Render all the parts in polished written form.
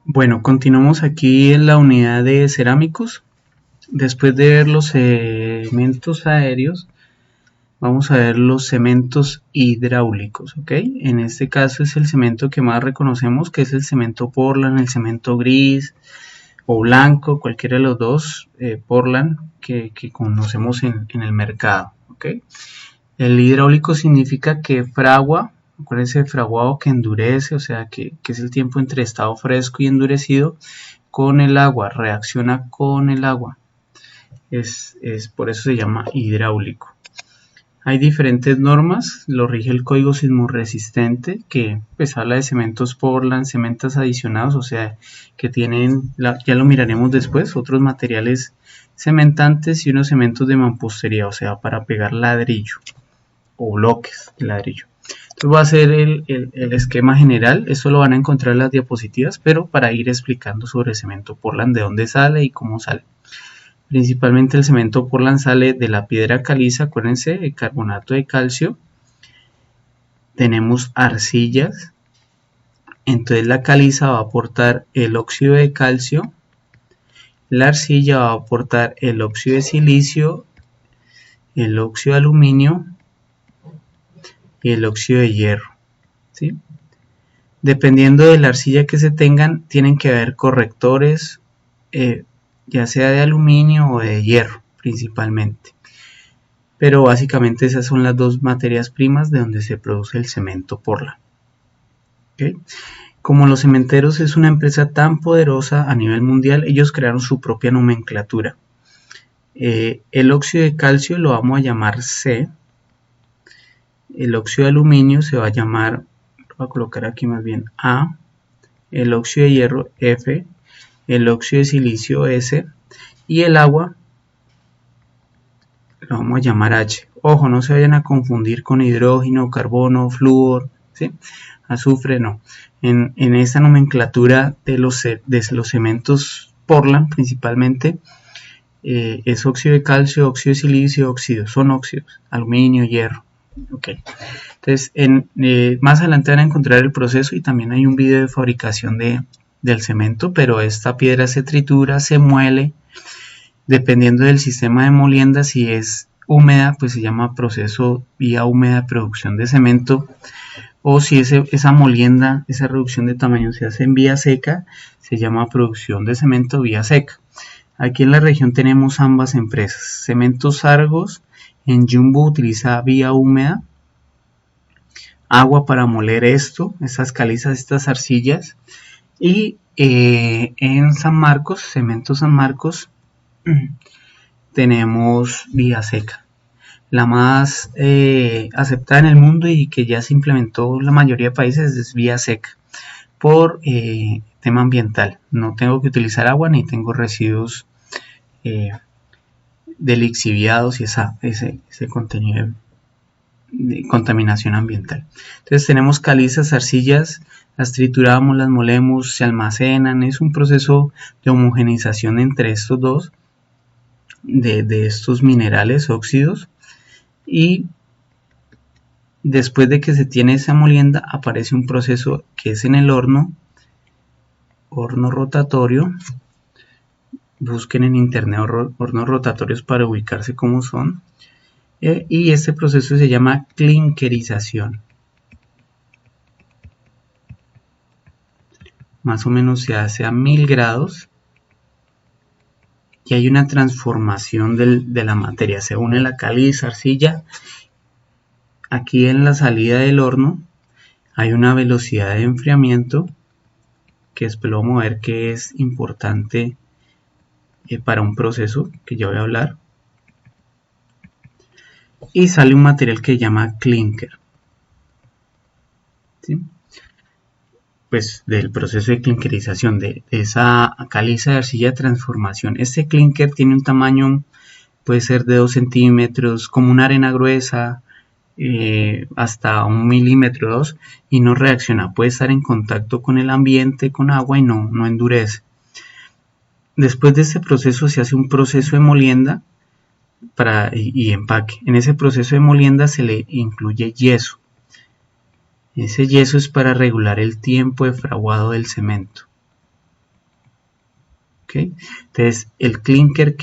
Bueno, continuamos aquí en la unidad de cerámicos. Después de ver los cementos aéreos, vamos a ver los cementos hidráulicos, ¿ok? En este caso es el cemento que más reconocemos, que es el cemento Portland, el cemento gris o blanco, cualquiera de los dos Portland que conocemos en el mercado, ¿ok? El hidráulico significa que fragua. Acuérdense de fraguado, que endurece, o sea que es el tiempo entre estado fresco y endurecido con el agua, reacciona con el agua. Es por eso se llama hidráulico. Hay diferentes normas, lo rige el código sismorresistente, que pues habla de cementos Portland, cementos adicionados, o sea que tienen, ya lo miraremos después, otros materiales cementantes y unos cementos de mampostería, o sea para pegar ladrillo o bloques de ladrillo. Entonces voy a hacer el esquema general, esto lo van a encontrar en las diapositivas, pero para ir explicando sobre el cemento Portland, de dónde sale y cómo sale. Principalmente el cemento Portland sale de la piedra caliza, acuérdense, el carbonato de calcio. Tenemos arcillas, entonces la caliza va a aportar el óxido de calcio, la arcilla va a aportar el óxido de silicio, el óxido de aluminio y el óxido de hierro, ¿sí? Dependiendo de la arcilla que se tengan, tienen que haber correctores, ya sea de aluminio o de hierro principalmente. Pero básicamente esas son las dos materias primas de donde se produce el cemento Portland. ¿Okay? Como los cementeros es una empresa tan poderosa a nivel mundial, ellos crearon su propia nomenclatura. El óxido de calcio lo vamos a llamar C. El óxido de aluminio se va a llamar, lo voy a colocar aquí más bien, A. El óxido de hierro, F. El óxido de silicio, S. Y el agua lo vamos a llamar H. Ojo, no se vayan a confundir con hidrógeno, carbono, flúor, ¿sí? Azufre, no. En esta nomenclatura de los cementos Portland principalmente, es óxido de calcio, óxido de silicio, óxidos, son óxidos, aluminio, hierro. Okay. Entonces más adelante van a encontrar el proceso y también hay un video de fabricación del cemento, pero esta piedra se tritura, se muele, dependiendo del sistema de molienda. Si es húmeda, pues se llama proceso vía húmeda de producción de cemento, o si esa molienda, esa reducción de tamaño se hace en vía seca, se llama producción de cemento vía seca. Aquí en la región tenemos ambas empresas. Cementos Argos en Jumbo utiliza vía húmeda, agua para moler estas calizas, estas arcillas. Y en San Marcos, Cemento San Marcos, tenemos vía seca. La más aceptada en el mundo y que ya se implementó en la mayoría de países es vía seca. Por tema ambiental. No tengo que utilizar agua ni tengo residuos de lixiviados y ese contenido de contaminación ambiental. Entonces tenemos calizas, arcillas, las trituramos, las molemos, se almacenan. Es un proceso de homogenización entre estos dos, de estos minerales, óxidos, y después de que se tiene esa molienda aparece un proceso que es en el horno rotatorio. Busquen en internet hornos rotatorios para ubicarse cómo son. Y este proceso se llama clinkerización. Más o menos se hace a 1000 grados. Y hay una transformación de la materia. Se une la caliza, arcilla. Aquí en la salida del horno hay una velocidad de enfriamiento que después vamos a ver que es importante para un proceso que ya voy a hablar. Y sale un material que se llama clinker, ¿sí? Pues del proceso de clinkerización, de esa caliza de arcilla de transformación. Este clinker tiene un tamaño, puede ser de 2 centímetros, como una arena gruesa, hasta 1 milímetro 2, y no reacciona. Puede estar en contacto con el ambiente, con agua, y no endurece. Después de este proceso se hace un proceso de molienda y empaque. En ese proceso de molienda se le incluye yeso. Ese yeso es para regular el tiempo de fraguado del cemento. ¿okay? Entonces el clinker,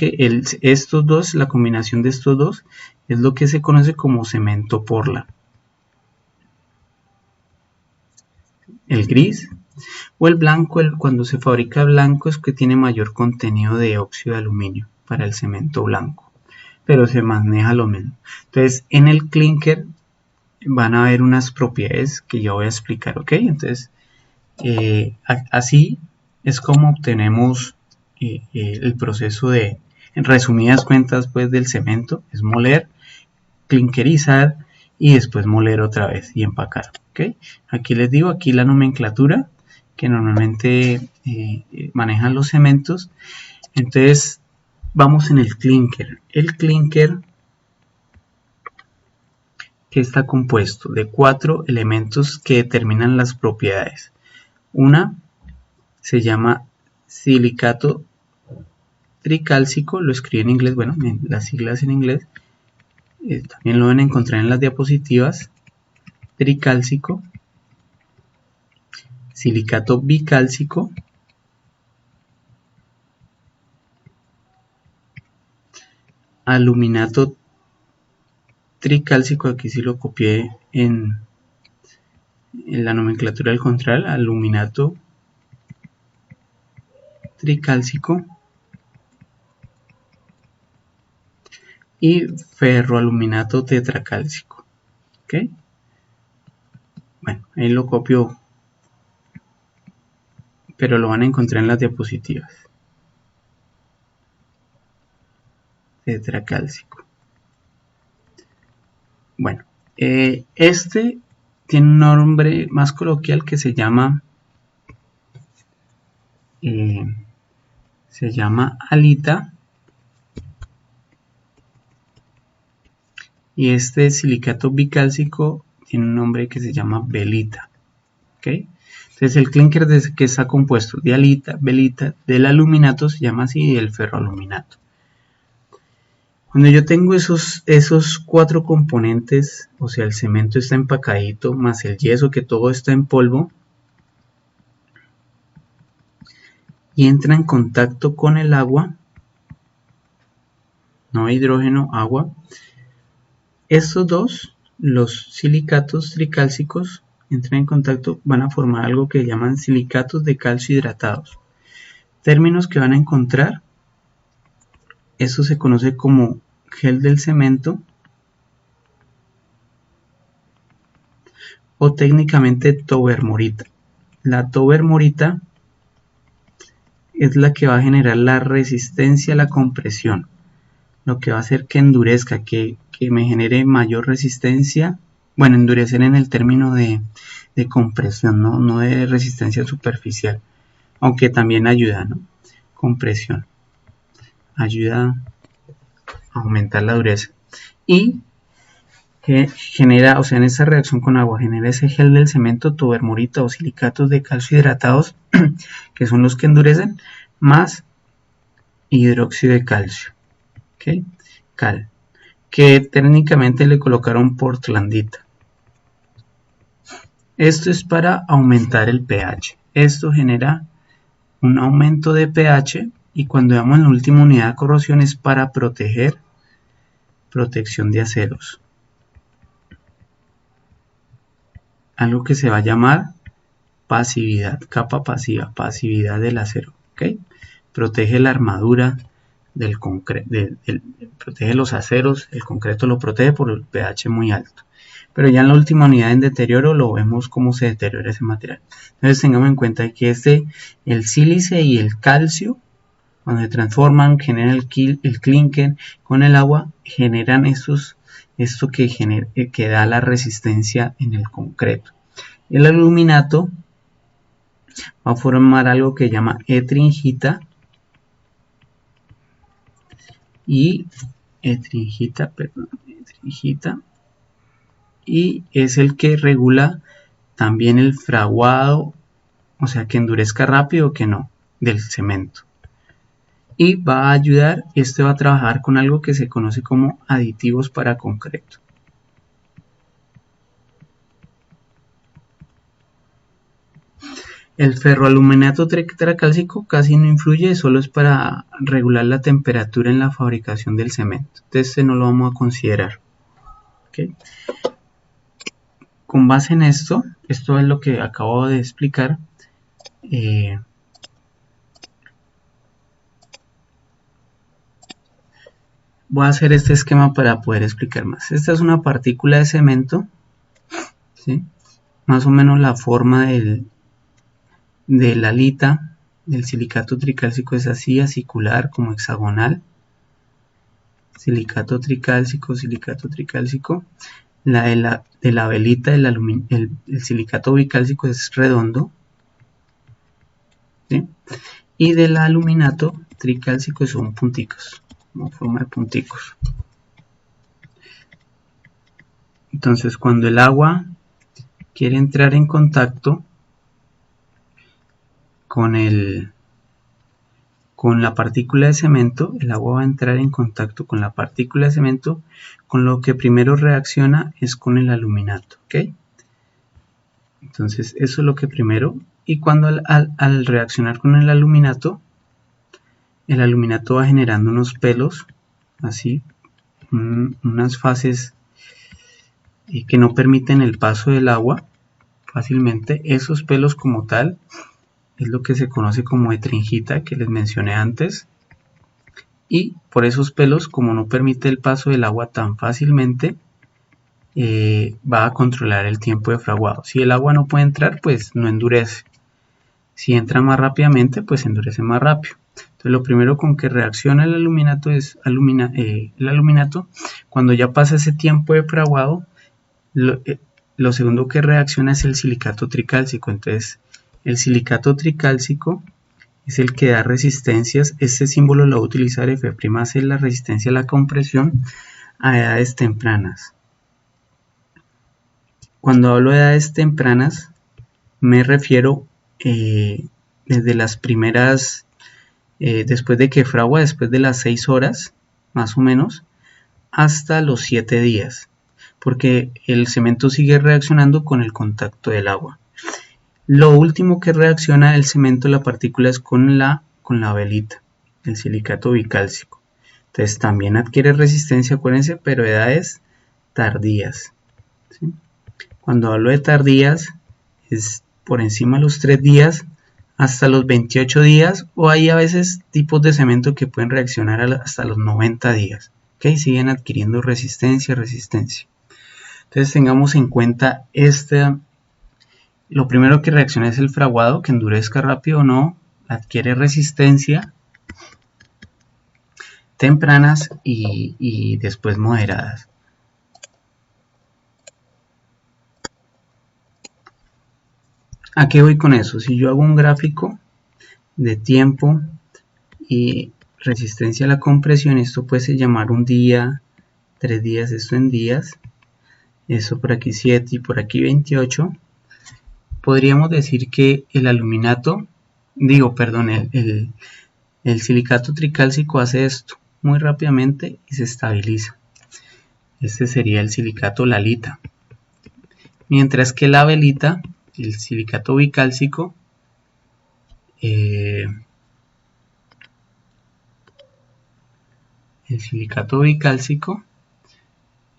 estos dos, la combinación de estos dos, es lo que se conoce como cemento Portland. El gris o el blanco, cuando se fabrica blanco es que tiene mayor contenido de óxido de aluminio para el cemento blanco, pero se maneja lo mismo. Entonces en el clinker van a haber unas propiedades que yo voy a explicar, ¿ok? Entonces así es como obtenemos el proceso de, en resumidas cuentas, pues del cemento, es moler, clinkerizar y después moler otra vez y empacar, ¿ok? Aquí les digo, aquí la nomenclatura que normalmente manejan los cementos. Entonces vamos en el clinker. El clinker, que está compuesto de 4 elementos que determinan las propiedades. Una se llama silicato tricálcico, lo escribe en inglés, bueno, las siglas en inglés, también lo van a encontrar en las diapositivas. Tricálcico, silicato bicálcico, aluminato tricálcico, aquí sí lo copié en la nomenclatura al contrario, aluminato tricálcico y ferroaluminato tetracálcico, ¿ok? Bueno, ahí lo copio, pero lo van a encontrar en las diapositivas. Tetracálcico. Bueno, este tiene un nombre más coloquial que se llama halita, y este silicato bicálcico tiene un nombre que se llama velita, ¿okay? Entonces el clinker que está compuesto de halita, velita, del aluminato se llama así, y el ferroaluminato. Cuando yo tengo esos 4 componentes, o sea, el cemento está empacadito, más el yeso, que todo está en polvo, y entra en contacto con el agua, no hidrógeno, agua. Estos dos, los silicatos tricálcicos, entran en contacto, van a formar algo que llaman silicatos de calcio hidratados. Términos que van a encontrar, eso se conoce como gel del cemento, o técnicamente tobermorita. La tobermorita es la que va a generar la resistencia a la compresión, lo que va a hacer que endurezca, que me genere mayor resistencia. Bueno, endurecer en el término de compresión, no de resistencia superficial, aunque también ayuda, ¿no? Compresión ayuda a aumentar la dureza y que genera, o sea, en esa reacción con agua genera ese gel del cemento, tobermorita o silicatos de calcio hidratados que son los que endurecen, más hidróxido de calcio, ¿ok? Cal, que técnicamente le colocaron portlandita. Esto es para aumentar el pH. Esto genera un aumento de pH, y cuando damos en la última unidad de corrosión es para protección de aceros. Algo que se va a llamar pasividad, capa pasiva, pasividad del acero, ¿ok? Protege la armadura del concreto, protege los aceros, el concreto lo protege por el pH muy alto. Pero ya en la última unidad en deterioro lo vemos cómo se deteriora ese material. Entonces tengamos en cuenta que el sílice y el calcio, cuando se transforman, generan el clinker con el agua, generan esto que da la resistencia en el concreto. El aluminato va a formar algo que se llama etringita, y y es el que regula también el fraguado, o sea, que endurezca rápido o que no, del cemento. Y va a ayudar, va a trabajar con algo que se conoce como aditivos para concreto. El ferroaluminato tetracálcico casi no influye, solo es para regular la temperatura en la fabricación del cemento. Entonces este no lo vamos a considerar. ¿Okay? Con base en esto es lo que acabo de explicar. Voy a hacer este esquema para poder explicar más. Esta es una partícula de cemento, ¿sí? Más o menos la forma de la alita del silicato tricálcico es así, acicular, como hexagonal. Silicato tricálcico, silicato tricálcico. La de la velita, el silicato bicálcico es redondo, ¿sí? Y del aluminato tricálcico son punticos, como forma de punticos. Entonces cuando el agua quiere entrar en contacto con la partícula de cemento, el agua va a entrar en contacto con la partícula de cemento, con lo que primero reacciona es con el aluminato, ¿ok? Entonces eso es lo que primero, y cuando al reaccionar con el aluminato va generando unos pelos, así, unas fases que no permiten el paso del agua fácilmente. Esos pelos como tal es lo que se conoce como etringita, que les mencioné antes, y por esos pelos, como no permite el paso del agua tan fácilmente, va a controlar el tiempo de fraguado. Si el agua no puede entrar, pues no endurece. Si entra más rápidamente, pues endurece más rápido. Entonces lo primero con que reacciona el aluminato es el aluminato. Cuando ya pasa ese tiempo de fraguado, lo segundo que reacciona es el silicato tricálcico. Entonces el silicato tricálcico es el que da resistencias. Este símbolo lo voy a utilizar, F', es la resistencia a la compresión a edades tempranas. Cuando hablo de edades tempranas, me refiero desde las primeras, después de que fragua, después de las 6 horas, más o menos, hasta los 7 días, porque el cemento sigue reaccionando con el contacto del agua. Lo último que reacciona el cemento, la partícula, es con la velita, el silicato bicálcico. Entonces también adquiere resistencia, acuérdense, pero edades tardías, ¿sí? Cuando hablo de tardías, es por encima de los 3 días hasta los 28 días, o hay a veces tipos de cemento que pueden reaccionar hasta los 90 días. ¿Okay? Siguen adquiriendo resistencia. Entonces tengamos en cuenta lo primero que reacciona es el fraguado, que endurezca rápido o no, adquiere resistencia, tempranas y después moderadas. ¿A qué voy con eso? Si yo hago un gráfico de tiempo y resistencia a la compresión, esto puede ser llamar un día, 3 días, esto en días, eso por aquí 7 y por aquí 28, podríamos decir que el silicato tricálcico hace esto muy rápidamente y se estabiliza. Este sería el silicato lalita. Mientras que la velita, el silicato bicálcico,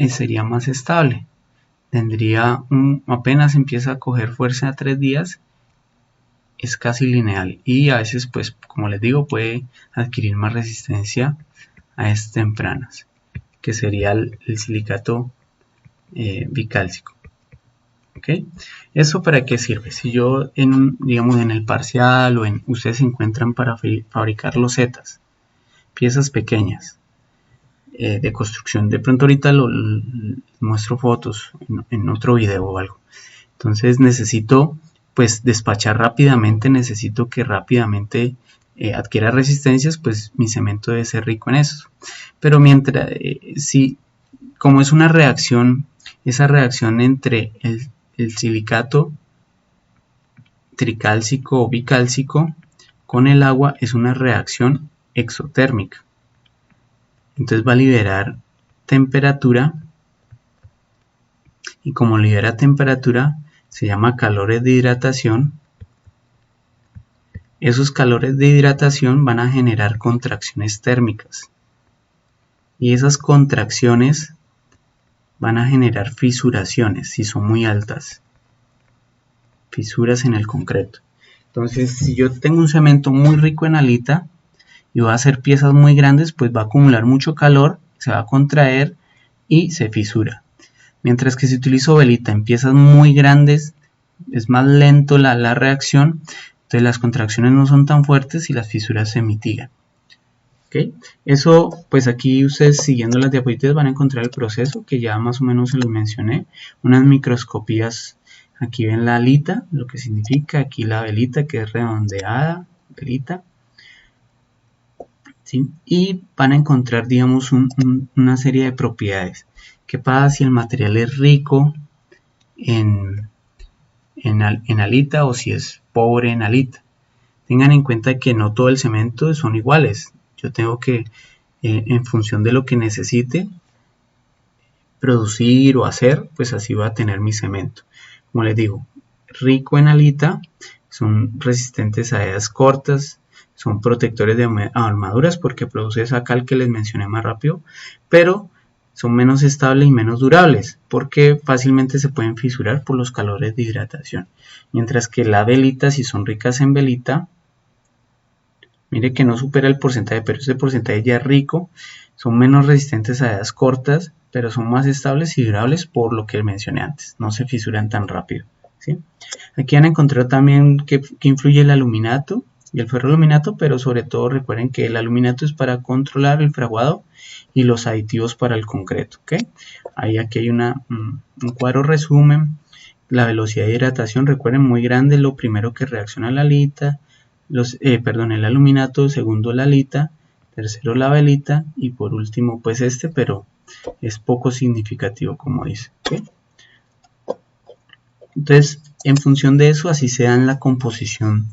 sería más estable. Tendría apenas empieza a coger fuerza a 3 días, es casi lineal, y a veces, pues como les digo, puede adquirir más resistencia a edades tempranas, que sería el silicato bicálcico. ¿Okay? ¿Eso para qué sirve? Si yo digamos en el parcial o ustedes se encuentran para fabricar losetas, piezas pequeñas de construcción, de pronto ahorita muestro fotos en otro video o algo, entonces necesito pues despachar rápidamente, necesito que rápidamente adquiera resistencias, pues mi cemento debe ser rico en eso. Pero mientras, como es una reacción, esa reacción entre el silicato tricálcico o bicálcico con el agua es una reacción exotérmica. Entonces va a liberar temperatura, y como libera temperatura se llama calores de hidratación, esos calores de hidratación van a generar contracciones térmicas. Y esas contracciones van a generar fisuraciones si son muy altas. Fisuras en el concreto. Entonces, si yo tengo un cemento muy rico en halita y voy a hacer piezas muy grandes, pues va a acumular mucho calor, se va a contraer y se fisura. Mientras que si utilizo velita en piezas muy grandes, es más lento la reacción, entonces las contracciones no son tan fuertes y las fisuras se mitigan. ¿Okay? Eso, pues aquí ustedes siguiendo las diapositivas van a encontrar el proceso que ya más o menos se los mencioné. Unas microscopías, aquí ven la alita, lo que significa, aquí la velita que es redondeada, velita. ¿Sí? Y van a encontrar, digamos, una serie de propiedades. ¿Qué pasa si el material es rico en halita o si es pobre en halita? Tengan en cuenta que no todo el cemento son iguales. Yo tengo que, en función de lo que necesite producir o hacer, pues así va a tener mi cemento. Como les digo, rico en halita, son resistentes a hedidas cortas, son protectores de armaduras porque produce esa cal que les mencioné más rápido, pero son menos estables y menos durables porque fácilmente se pueden fisurar por los calores de hidratación. Mientras que la velita, si son ricas en velita, mire que no supera el porcentaje, pero ese porcentaje ya es rico, son menos resistentes a hedidas cortas, pero son más estables y durables por lo que mencioné antes, no se fisuran tan rápido. ¿Sí? Aquí van a encontrar también que influye el aluminato y el ferroaluminato, pero sobre todo recuerden que el aluminato es para controlar el fraguado y los aditivos para el concreto. ¿Okay? Aquí hay un cuadro resumen, la velocidad de hidratación, recuerden muy grande, lo primero que reacciona la halita, el aluminato, segundo la halita, tercero la velita y por último pues pero es poco significativo como dice. ¿Okay? Entonces en función de eso así se dan la composición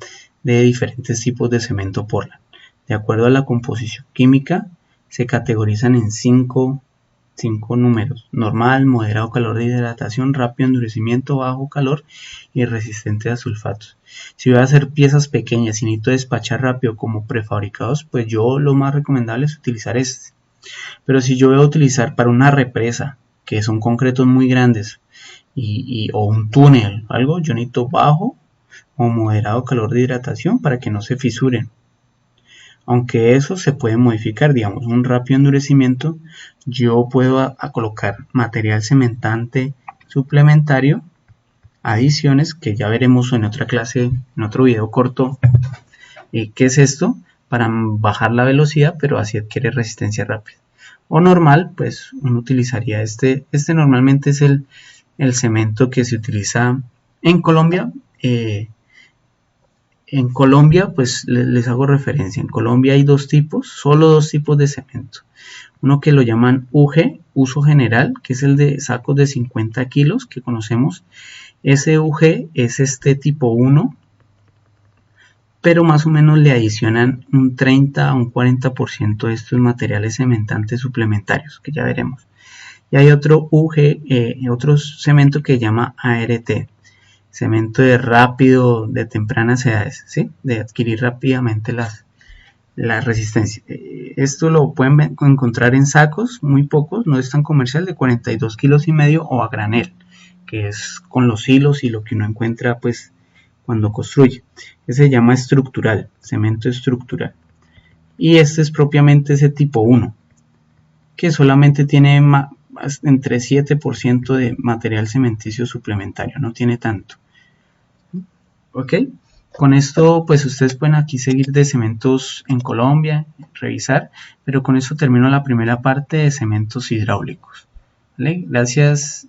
de diferentes tipos de cemento Portland. De acuerdo a la composición química se categorizan en cinco números: normal, moderado calor de hidratación, rápido endurecimiento, bajo calor y resistente a sulfatos. Si voy a hacer piezas pequeñas y necesito despachar rápido como prefabricados, pues yo lo más recomendable es utilizar este. Pero si yo voy a utilizar para una represa, que son concretos muy grandes, o un túnel, algo, yo necesito bajo o moderado calor de hidratación para que no se fisuren. Aunque eso se puede modificar, digamos, un rápido endurecimiento, yo puedo colocar material cementante suplementario, adiciones, que ya veremos en otra clase, en otro video corto, qué es esto, para bajar la velocidad, pero así adquiere resistencia rápida. O normal, pues uno utilizaría este normalmente es el cemento que se utiliza en Colombia. En Colombia, pues les hago referencia. En Colombia hay solo dos tipos de cemento. Uno que lo llaman UG, uso general, que es el de sacos de 50 kilos que conocemos. Ese UG es este tipo 1, pero más o menos le adicionan un 30 a un 40% de estos materiales cementantes suplementarios, que ya veremos. Y hay otro UG, otro cemento que se llama ART. Cemento de rápido, de tempranas edades, ¿sí? De adquirir rápidamente la resistencia. Esto lo pueden encontrar en sacos, muy pocos, no es tan comercial, de 42 kilos y medio o a granel, que es con los hilos y lo que uno encuentra pues cuando construye. Ese se llama estructural, cemento estructural. Y este es propiamente ese tipo 1, que solamente tiene entre 7% de material cementicio suplementario, no tiene tanto. Ok, con esto pues ustedes pueden aquí seguir de cementos en Colombia, revisar, pero con esto termino la primera parte de cementos hidráulicos. ¿Vale? Gracias